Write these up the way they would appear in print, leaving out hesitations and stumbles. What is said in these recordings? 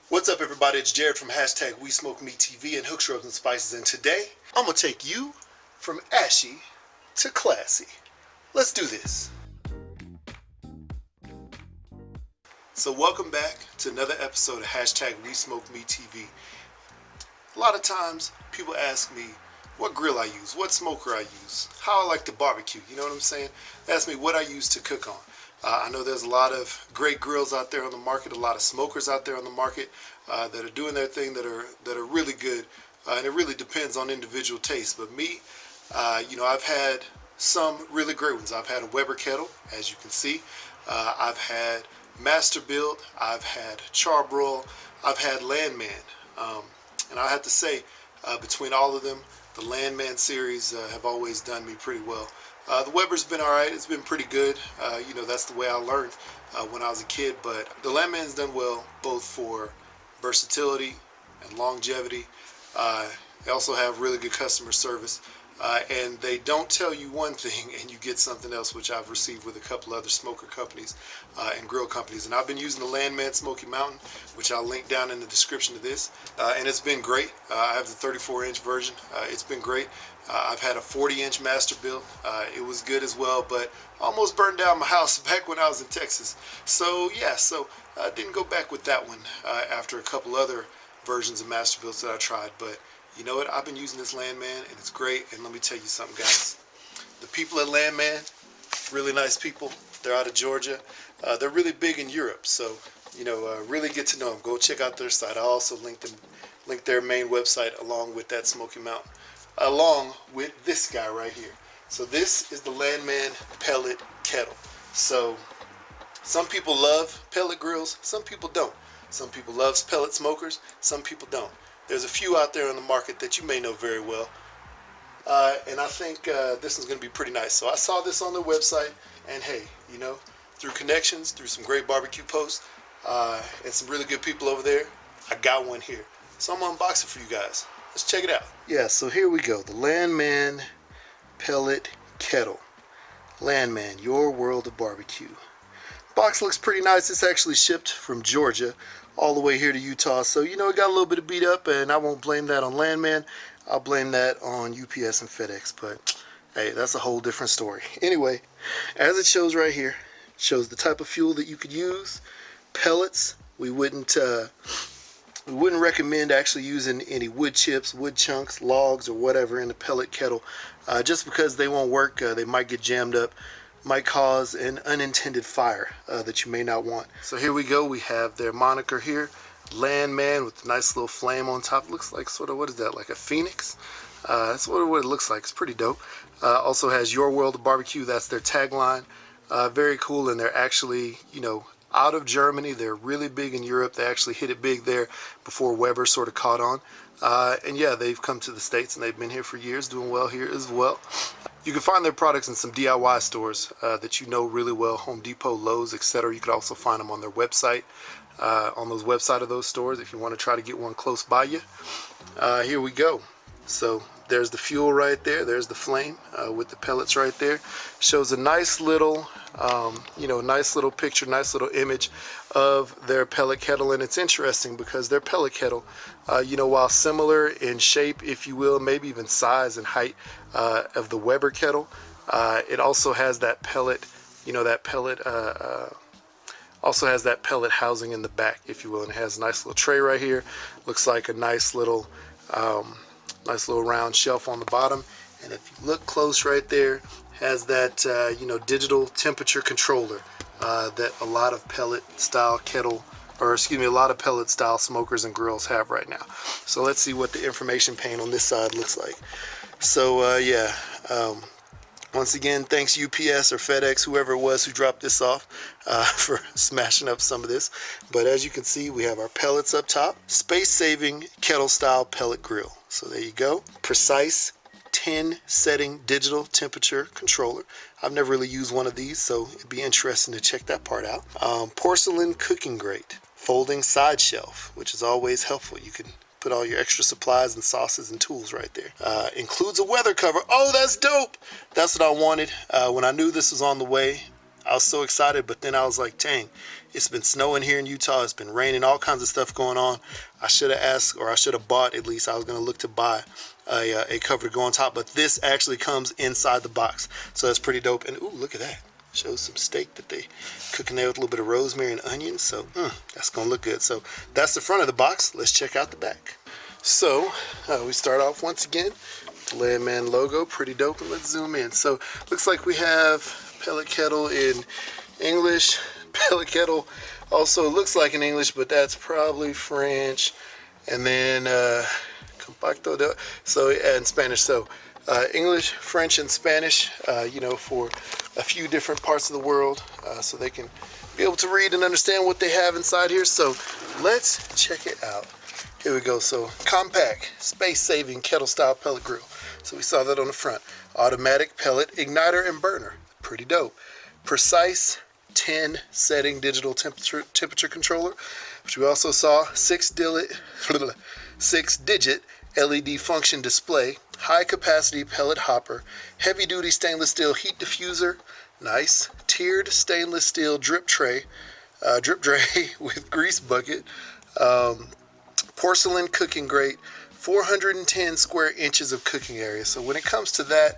What's up, everybody? It's Jared from #WeSmokeMeatTV and Hooks, Rubs, and Spices, and today I'm gonna take you from ashy to classy. Let's do this. So welcome back to another episode of #WeSmokeMeatTV. A lot of times people ask me what grill I use, what smoker I use, how I like to barbecue, you know what I'm saying? They ask me what I use to cook on. I know there's a lot of great grills out there on the market, a lot of smokers out there on the market that are doing their thing, that are really good, and it really depends on individual taste. But me, I've had some really great ones. I've had a Weber kettle, as you can see. I've had Master Built, I've had Charbroil, I've had Landmann, and I have to say, between all of them, the Landmann series have always done me pretty well. The Weber's been alright, it's been pretty good. That's the way I learned when I was a kid, but the Landmann's done well both for versatility and longevity. They also have really good customer service, and they don't tell you one thing and you get something else, which I've received with a couple other smoker companies and grill companies. And I've been using the Landmann Smoky Mountain, which I'll link down in the description of this, and it's been great. I have the 34-inch version. It's been great. I've had a 40-inch Master Built. It was good as well, but almost burned down my house back when I was in Texas. So yeah, I didn't go back with that one after a couple other versions of Master Builts that I tried. But you know what? I've been using this Landmann, and it's great. And let me tell you something, guys. The people at Landmann, really nice people. They're out of Georgia. They're really big in Europe, so really get to know them. Go check out their site. I'll also link their main website along with that Smoky Mountain, along with this guy right here. So this is the Landmann Pellet Kettle. So some people love pellet grills, some people don't. Some people love pellet smokers, some people don't. There's a few out there on the market that you may know very well. And I think this is going to be pretty nice. So I saw this on their website, and hey, through connections, through some great barbecue posts, and some really good people over there, I got one here. So I'm going to unbox it for you guys. Let's check it out. Yeah, so here we go. The Landmann Pellet Kettle. Landmann, your world of barbecue. Box looks pretty nice. It's actually shipped from Georgia all the way here to Utah. So, it got a little bit of beat up, and I won't blame that on Landmann. I'll blame that on UPS and FedEx. But, hey, that's a whole different story. Anyway, as it shows right here, it shows the type of fuel that you could use. Pellets. We wouldn't recommend actually using any wood chips, wood chunks, logs, or whatever in the pellet kettle, just because they won't work. They might get jammed up, might cause an unintended fire that you may not want. So here we go. We have their moniker here, Landmann, with a nice little flame on top. Looks like sort of, what is that, like a phoenix? That's what it looks like. It's pretty dope. Also has Your World of Barbecue. That's their tagline. Very cool, and they're actually, out of Germany. They're really big in Europe. They actually hit it big there before Weber sort of caught on. And yeah, they've come to the States, and they've been here for years, doing well here as well. You can find their products in some DIY stores that you know really well, Home Depot, Lowe's, etc. You could also find them on their website, on those website of those stores if you want to try to get one close by you. Here we go. So there's the fuel right there. There's the flame with the pellets right there. Shows a nice little, nice little picture, nice little image of their pellet kettle. And it's interesting because their pellet kettle, while similar in shape, if you will, maybe even size and height of the Weber kettle, it also has that pellet, also has that pellet housing in the back, if you will. And it has a nice little tray right here. Looks like a nice little round shelf on the bottom, and if you look close right there, has that digital temperature controller that a lot of pellet style smokers and grills have right now. So let's see what the information pane on this side looks like. So once again, thanks UPS or FedEx, whoever it was who dropped this off, for smashing up some of this. But as you can see, we have our pellets up top. Space-saving kettle-style pellet grill. So there you go. Precise 10-setting digital temperature controller. I've never really used one of these, so it'd be interesting to check that part out. Porcelain cooking grate. Folding side shelf, which is always helpful. You can put all your extra supplies and sauces and tools right there. Includes a weather cover. Oh, that's dope. That's what I wanted. When I knew this was on the way, I was so excited, but then I was like, dang, It's been snowing here in Utah. It's been raining, all kinds of stuff going on. I should have asked, or I should have bought, at least I was going to look to buy a cover to go on top, but this actually comes inside the box. So that's pretty dope. And ooh, look at that. Shows some steak that they cooking there with a little bit of rosemary and onions. So that's going to look good. So that's the front of the box. Let's check out the back. So we start off once again with the Landmann logo. Pretty dope. And let's zoom in. So looks like we have pellet kettle in English. Pellet kettle also looks like in English, but that's probably French. And then compacto, so in Spanish. So English, French, and Spanish, for a few different parts of the world, so they can be able to read and understand what they have inside here. So let's check it out. Here we go. So compact, space-saving kettle-style pellet grill. So we saw that on the front. Automatic pellet igniter and burner. Pretty dope. Precise 10 setting digital temperature controller, which we also saw. 6-digit LED function display, high capacity pellet hopper, heavy duty stainless steel heat diffuser, nice, tiered stainless steel drip tray with grease bucket, porcelain cooking grate, 410 square inches of cooking area. So when it comes to that,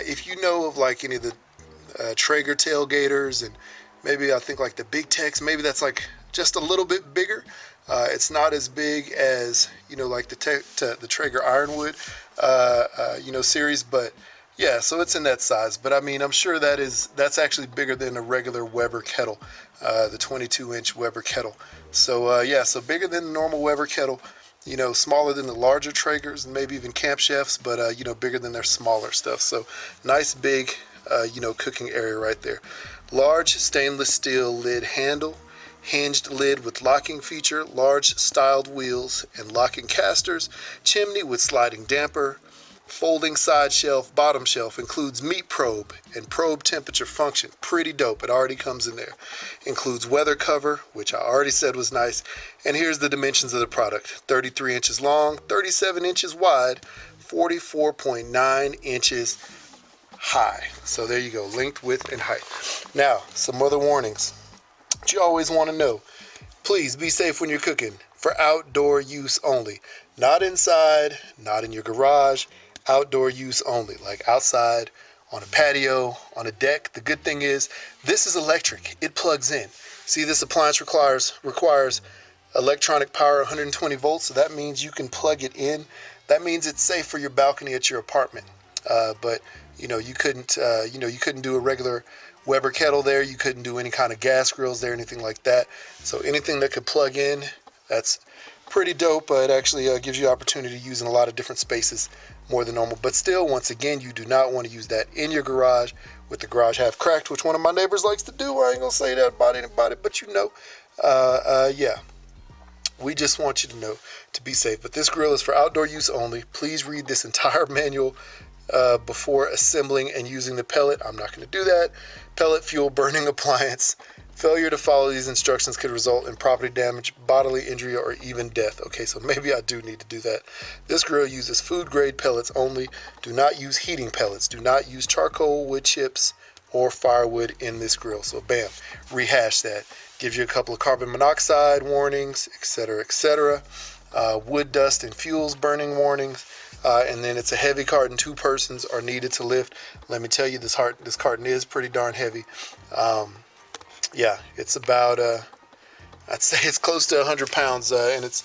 if you know of like any of the Traeger tailgaters, and maybe I think like the Big Tex, maybe that's like just a little bit bigger. It's not as big as, like the Traeger Ironwood, series, but yeah, so it's in that size. But I mean, I'm sure that's actually bigger than a regular Weber kettle, the 22-inch Weber kettle. So yeah, so bigger than the normal Weber kettle, smaller than the larger Traegers and maybe even Camp Chefs, but bigger than their smaller stuff. So nice big, cooking area right there. Large stainless steel lid handle, hinged lid with locking feature, large styled wheels and locking casters, chimney with sliding damper, folding side shelf, bottom shelf, includes meat probe and probe temperature function. Pretty dope. It already comes in there. Includes weather cover, which I already said was nice. And here's the dimensions of the product. 33 inches long, 37 inches wide, 44.9 inches high. So there you go, length, width, and height. Now, some other warnings that you always want to know. Please be safe when you're cooking. For outdoor use only. Not inside, not in your garage. Outdoor use only, like outside, on a patio, on a deck. The good thing is, this is electric. It plugs in. See, this appliance requires electronic power, 120 volts, so that means you can plug it in. That means it's safe for your balcony at your apartment. But you couldn't do a regular Weber kettle there. You couldn't do any kind of gas grills there, anything like that. So anything that could plug in, that's pretty dope. It actually gives you opportunity to use in a lot of different spaces more than normal. But still, once again, you do not want to use that in your garage with the garage half cracked, which one of my neighbors likes to do. I ain't gonna say that about anybody, but yeah. We just want you to know to be safe. But this grill is for outdoor use only. Please read this entire manual before assembling and using the pellet. I'm not going to do that. Pellet fuel burning appliance. Failure to follow these instructions could result in property damage, bodily injury, or even death. Okay, so maybe I do need to do that. This grill uses food grade pellets only. Do not use heating pellets. Do not use charcoal, wood chips, or firewood in this grill. So bam, rehash that. Gives you a couple of carbon monoxide warnings, etc., etc. Wood dust and fuels burning warnings. And then it's a heavy carton. 2 persons are needed to lift. Let me tell you, this carton is pretty darn heavy. Yeah, it's about, I'd say it's close to 100 pounds, and it's,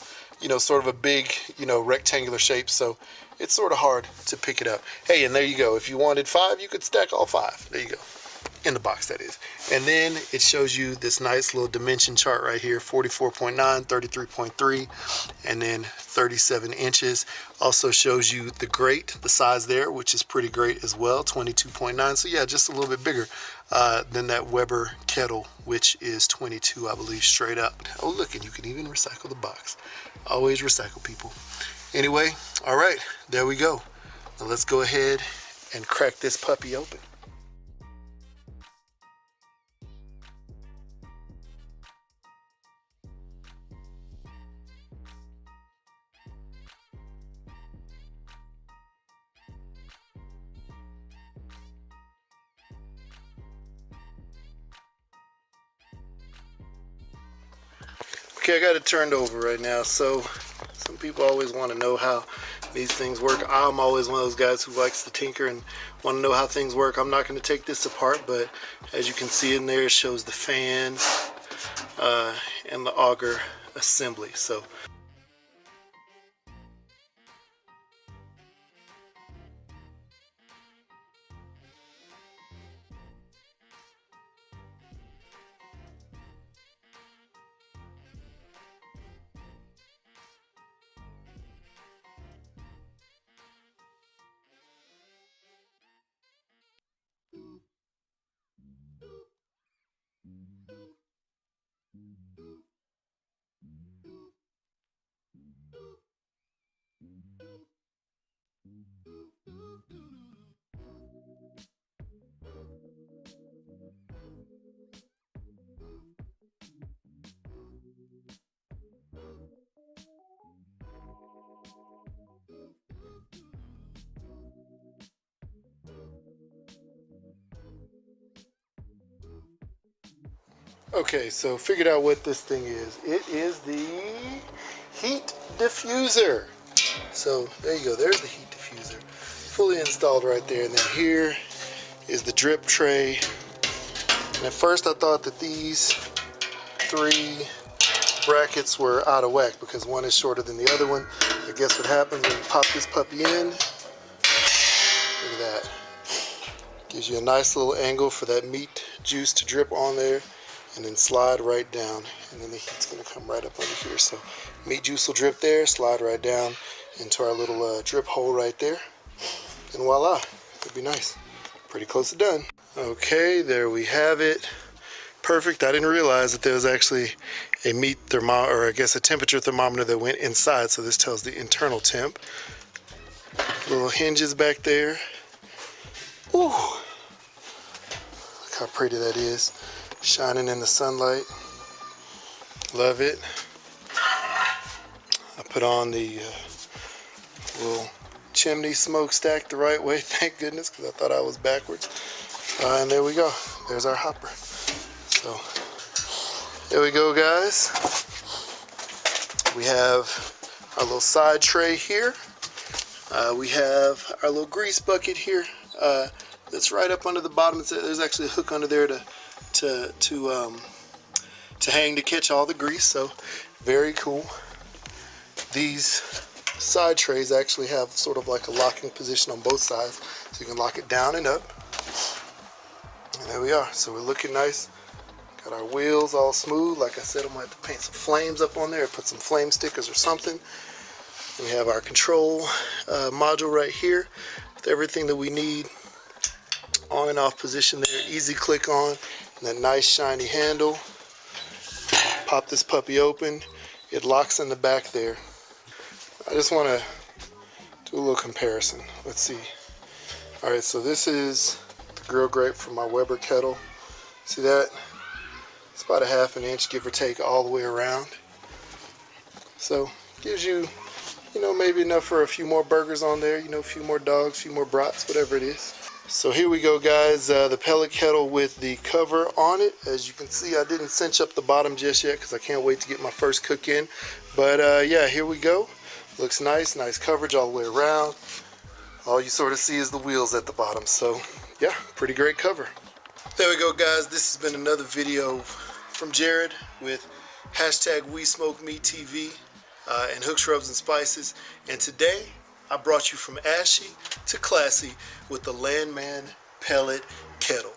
sort of a big, rectangular shape. So it's sort of hard to pick it up. Hey, and there you go. If you wanted 5, you could stack all 5. There you go. In the box, that is. And then it shows you this nice little dimension chart right here, 44.9, 33.3, and then 37 inches. Also shows you the grate, the size there, which is pretty great as well, 22.9. So yeah, just a little bit bigger than that Weber kettle, which is 22, I believe, straight up. Oh, look, and you can even recycle the box. Always recycle, people. Anyway, all right, there we go. Now let's go ahead and crack this puppy open. Okay, I got it turned over right now. So some people always want to know how these things work. I'm always one of those guys who likes to tinker and want to know how things work. I'm not going to take this apart, but as you can see in there, it shows the fan and the auger assembly. So okay, so figured out what this thing is. It is the heat diffuser. So there you go, there's the heat diffuser. Fully installed right there. And then here is the drip tray. And at first I thought that these 3 brackets were out of whack because one is shorter than the other one. But guess what happens when you pop this puppy in? Look at that. Gives you a nice little angle for that meat juice to drip on there and then slide right down. And then the heat's gonna come right up under here. So meat juice will drip there, slide right down into our little drip hole right there. And voila, it'd be nice. Pretty close to done. Okay, there we have it. Perfect. I didn't realize that there was actually a meat thermometer, or I guess a temperature thermometer that went inside. So this tells the internal temp. Little hinges back there. Ooh, look how pretty that is. Shining in the sunlight. Love it. I put on the little chimney smokestack the right way, thank goodness, because I thought I was backwards. And there we go. There's our hopper. So there we go, guys. We have our little side tray here. We have our little grease bucket here. That's right up under the bottom. There's actually a hook under there to hang to catch all the grease. So very cool. These side trays actually have sort of like a locking position on both sides, so you can lock it down and up. And there we are. So we're looking nice. Got our wheels all smooth. Like I said, I'm gonna have to paint some flames up on there, put some flame stickers or something. We have our control module right here with everything that we need. On and off position there, easy click on, and that nice shiny handle. Pop this puppy open. It locks in the back there. I just want to do a little comparison. Let's see. Alright, so this is the grill grate from my Weber kettle. See that? It's about a 1/2 inch, give or take, all the way around. So, gives you, maybe enough for a few more burgers on there, a few more dogs, a few more brats, whatever it is. So here we go, guys, the pellet kettle with the cover on it. As you can see, I didn't cinch up the bottom just yet because I can't wait to get my first cook in. But yeah, here we go. Looks nice, nice coverage all the way around. All you sort of see is the wheels at the bottom. So yeah, pretty great cover. There we go, guys. This has been another video from Jared with #WeSmokeMeatTV and Hooks, Rubs, and Spices. And today, I brought you from ashy to classy with the Landmann Pellet Kettle.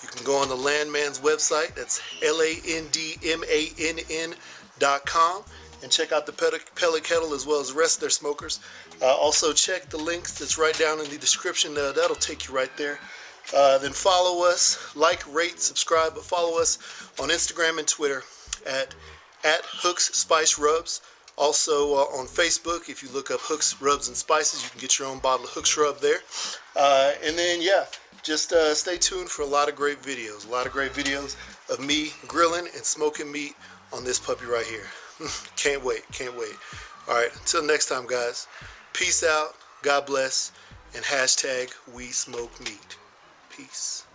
You can go on the Landmann's website, that's LANDMANN.com, and check out the pellet kettle as well as the rest of their smokers. Also check the links that's right down in the description. That'll take you right there. Then follow us, like, rate, subscribe, but follow us on Instagram and Twitter at Hooks Spice Rubs. Also on Facebook, if you look up Hooks, Rubs, and Spices, you can get your own bottle of Hooks Rub there. And then, yeah, just stay tuned for a lot of great videos. A lot of great videos of me grilling and smoking meat on this puppy right here. Can't wait, can't wait. All right, until next time, guys. Peace out, God bless, and #WeSmokeMeat. Peace.